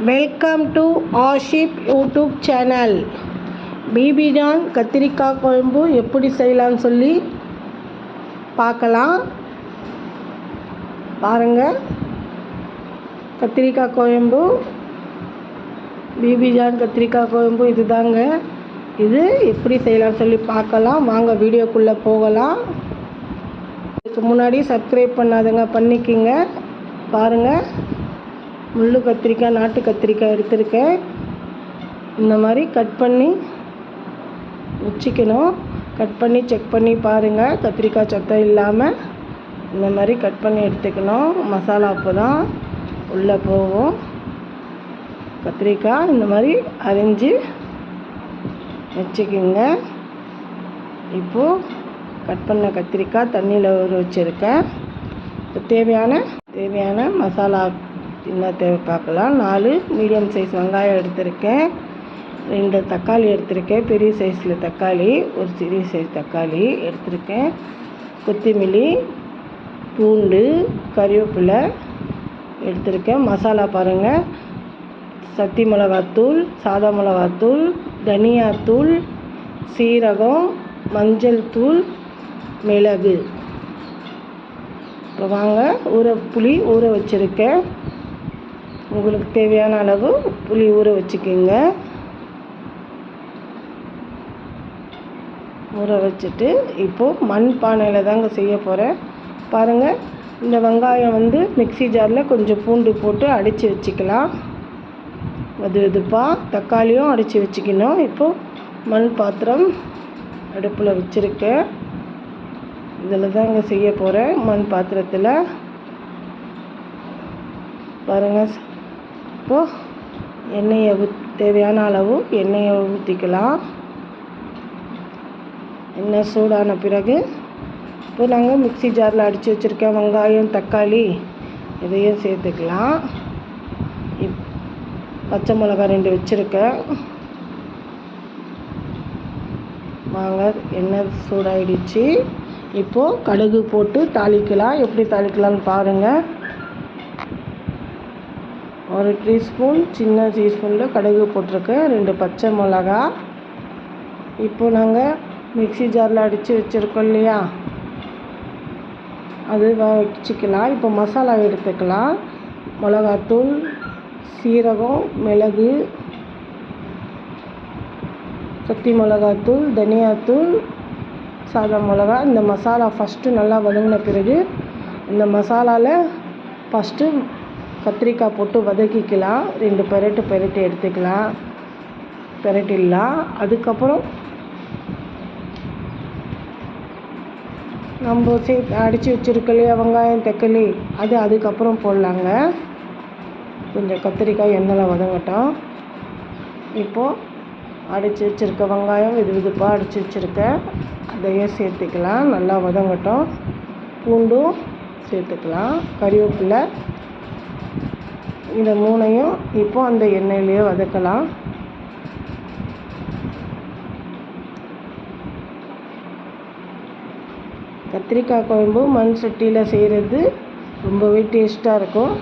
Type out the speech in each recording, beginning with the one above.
Welcome to Ashif YouTube channel. பிபி ஜான் கத்திரிக்காய் குழம்பு எப்படி செய்யலான்னு சொல்லி பார்க்கலாம். பாருங்கள், கத்திரிக்காய் குழம்பு, பிபி ஜான் கத்திரிக்காய் குழம்பு இதுதாங்க. இது எப்படி செய்யலாம்னு சொல்லி பார்க்கலாம். வாங்க வீடியோக்குள்ளே போகலாம். இதுக்கு முன்னாடி சப்ஸ்கிரைப் பண்ணாதங்க, பண்ணிக்கிங்க. பாருங்கள், முள்ளு கத்திரிக்காய், நாட்டு கத்திரிக்காய் எடுத்திருக்கேன். இந்த மாதிரி கட் பண்ணி வச்சுக்கணும். கட் பண்ணி செக் பண்ணி பாருங்கள், கத்திரிக்காய் சத்தம் இல்லாமல் இந்த மாதிரி கட் பண்ணி எடுத்துக்கணும். மசாலா அப்போ தான் உள்ளே போகும். கத்திரிக்காய் இந்த மாதிரி அரிஞ்சு வச்சுக்கிங்க. இப்போது கட் பண்ண கத்திரிக்காய் தண்ணியில் ஊற வச்சுருக்கேன். இப்போ தேவையான மசாலா என்ன தேவை பார்க்கலாம். 4 மீடியம் சைஸ் வெங்காயம் எடுத்திருக்கேன். 2 தக்காளி எடுத்திருக்கேன், பெரிய சைஸில் தக்காளி. ஒரு சிறிய சைஸ் தக்காளி எடுத்திருக்கேன். கொத்தமல்லி, பூண்டு, கறிவேப்பிலை எடுத்திருக்கேன். மசாலா பாருங்கள், சத்தி மிளகாத்தூள், சாதா மிளகாத்தூள், தனியாத்தூள், சீரகம், மஞ்சள் தூள், மிளகு. இப்போ வாங்க, புளி ஊற வச்சுருக்கேன். உங்களுக்கு தேவையான அளவு புளி ஊற வச்சுக்கோங்க. ஊற வச்சுட்டு இப்போது மண் பானையில் தாங்க செய்ய போகிறேன். பாருங்கள், இந்த வெங்காயம் மிக்ஸி ஜாரில் கொஞ்சம் பூண்டு போட்டு அடித்து வச்சுக்கலாம். வெதுப்பாக தக்காளியும் அடித்து வச்சுக்கணும். இப்போது மண் பாத்திரம் அடுப்பில் வச்சுருக்கேன். இதில் தாங்க செய்ய போகிறேன். மண் பாத்திரத்தில் பாருங்கள். இப்போது எண்ணெயை தேவையான அளவு எண்ணெயை ஊற்றிக்கலாம். எண்ணெய் சூடான பிறகு இப்போ நாங்கள் மிக்ஸி ஜாரில் அடித்து வச்சுருக்கேன் வெங்காயம், தக்காளி இதையும் சேர்த்துக்கலாம். பச்சை மிளகா 2 வச்சுருக்கேன். வாங்க, எண்ணெய் சூடாகிடுச்சு. இப்போது கடுகு போட்டு தாளிக்கலாம். எப்படி தாளிக்கலாம்னு பாருங்கள். 1 டீஸ்பூன் சின்ன டீஸ்பூனில் கடுகு போட்டிருக்கேன். 2 பச்சை மிளகா. இப்போது நாங்கள் மிக்ஸி ஜாரில் அடித்து வச்சுருக்கோம் இல்லையா, அது வச்சுக்கலாம். இப்போ மசாலா எடுத்துக்கலாம். மிளகாத்தூள், சீரகம், மிளகு, சத்தி மிளகாத்தூள், தனியாத்தூள், சாதா மிளகா. இந்த மசாலா ஃபஸ்ட்டு நல்லா வதங்கின பிறகு இந்த மசாலாவில் ஃபஸ்ட்டு கத்திரிக்காய் போட்டு வதக்கிக்கலாம். 2 பெரட்டு எடுத்துக்கலாம், பெரட்டிடலாம். அதுக்கப்புறம் நம்ம அடித்து வச்சுருக்க இல்லையா வெங்காயம், தக்காளி, அதுக்கப்புறம் போடலாங்க. கொஞ்சம் கத்திரிக்காய் எண்ணெயில் வதங்கட்டும். இப்போது அடித்து வச்சுருக்க வெங்காயம் வெதுப்பாக அடித்து வச்சுருக்கேன், அதையும் சேர்த்துக்கலாம். நல்லா வதங்கட்டும். பூண்டும் சேர்த்துக்கலாம், கறிவேப்பிலை, இந்த 3ஐயும் இப்போது அந்த எண்ணெயிலேயே வதக்கலாம். கத்திரிக்காய் குழம்பு மண் சட்டியில் செய்கிறது ரொம்பவே டேஸ்ட்டாக இருக்கும்.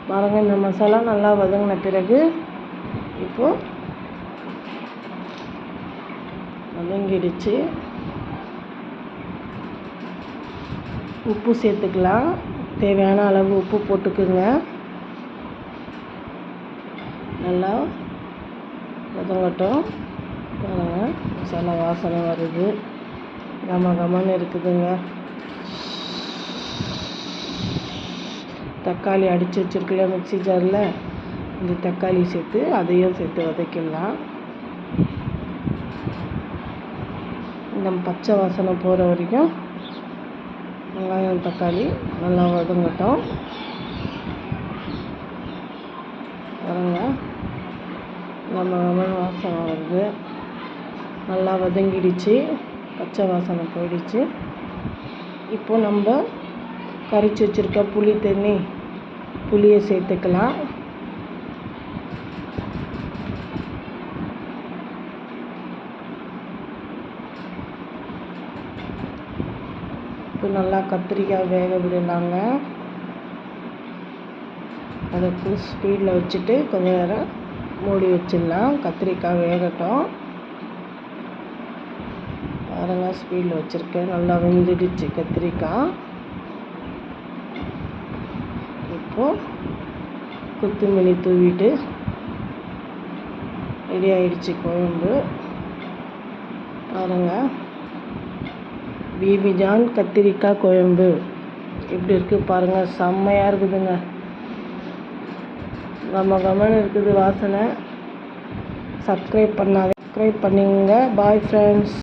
பாருங்கள், இந்த மசாலா நல்லா வதங்கின பிறகு இப்போது வதங்கிடுச்சு. உப்பு சேர்த்துக்கலாம். தேவையான அளவு உப்பு போட்டுக்குங்க. நல்லா வதங்கட்டும். பாருங்கள், மசாலா வாசனை வருது, கமன்னு இருக்குதுங்க. தக்காளி அடித்து வச்சுருக்கல மிக்ஸி ஜாரில், இந்த தக்காளி சேர்த்து அதையும் சேர்த்து வதக்கிடலாம். இந்த பச்சை வாசனை போகிற வரைக்கும் வெங்காயம், தக்காளி நல்லா வதங்கட்டும். பாருங்க, நம்ம வாசனை வருது. நல்லா வதங்கிடுச்சு, பச்சை வாசனை போயிடுச்சு. இப்போ நம்ம கரைச்சி வச்சுருக்க புளியை சேர்த்துக்கலாம். இப்போ நல்லா கத்திரிக்காய் வேக விடலாங்க. அதை ஃபுல் ஸ்பீடில் வச்சுட்டு கொஞ்ச நேரம் மூடி வச்சிடலாம். கத்திரிக்காய் வேகட்டும். பாருங்கள், ஸ்பீடில் வச்சுருக்கேன். நல்லா வெந்துடுச்சு கத்திரிக்காய். இப்போது கொத்தமல்லி தூவிட்டு ரெடி ஆகிடுச்சு குழம்பு. பாருங்கள், பிபி ஜான் கத்திரிக்காய் குழம்பு எப்படி இருக்குது பாருங்கள். செம்மையாக இருக்குதுங்க. கமன்னு இருக்குது வாசனை. சப்ஸ்கிரைப் பண்ணிங்க. Bye friends.